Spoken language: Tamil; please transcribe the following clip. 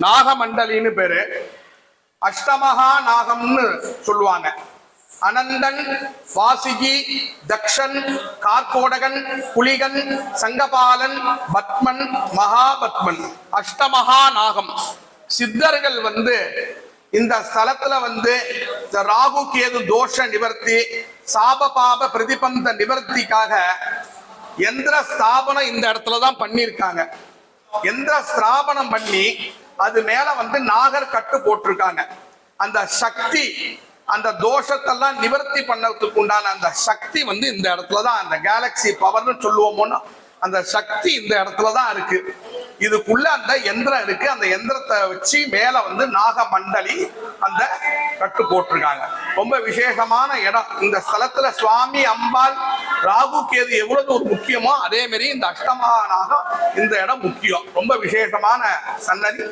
நாகமண்டலின்னு பேரு. அஷ்டமகா நாகம்னு சொல்லுவாங்க. அனந்தன், வாசிகி, தக்ஷன், கார்கோடகன், புலிகன், சங்கபாலன், பத்மன், மகாபத்மன், அஷ்டமகா நாகம். சித்தர்கள் இந்த ஸ்தலத்துல இந்த ராகு கேது தோஷ நிவர்த்தி, சாப பாப பிரதிபந்த நிவர்த்திக்காக எந்திர ஸ்தாபனம் இந்த இடத்துலதான் பண்ணிருக்காங்க. எந்திர ஸ்தாபனம் பண்ணி அது மேல நாகர் கட்டு போட்டிருக்காங்க. அந்த சக்தி, அந்த தோஷத்தெல்லாம் நிவர்த்தி பண்ணதுக்கு உண்டான அந்த சக்தி இந்த இடத்துலதான், அந்த கேலக்சி பவர்னு சொல்லுவோமோன்னு அந்த சக்தி இந்த இடத்துலதான் இருக்கு. இதுக்குள்ள அந்த எந்திரம் இருக்கு. அந்த எந்திரத்தை வச்சு மேல நாகமண்டலி அந்த கட்டு போட்டிருக்காங்க. ரொம்ப விசேஷமான இடம். இந்த ஸ்தலத்துல சுவாமி, அம்பாள், ராகு கேது எவ்வளவு ஒரு முக்கியமோ அதே மாதிரி இந்த அஷ்டமகா நாகம் இந்த இடம் முக்கியம். ரொம்ப விசேஷமான சன்னதி.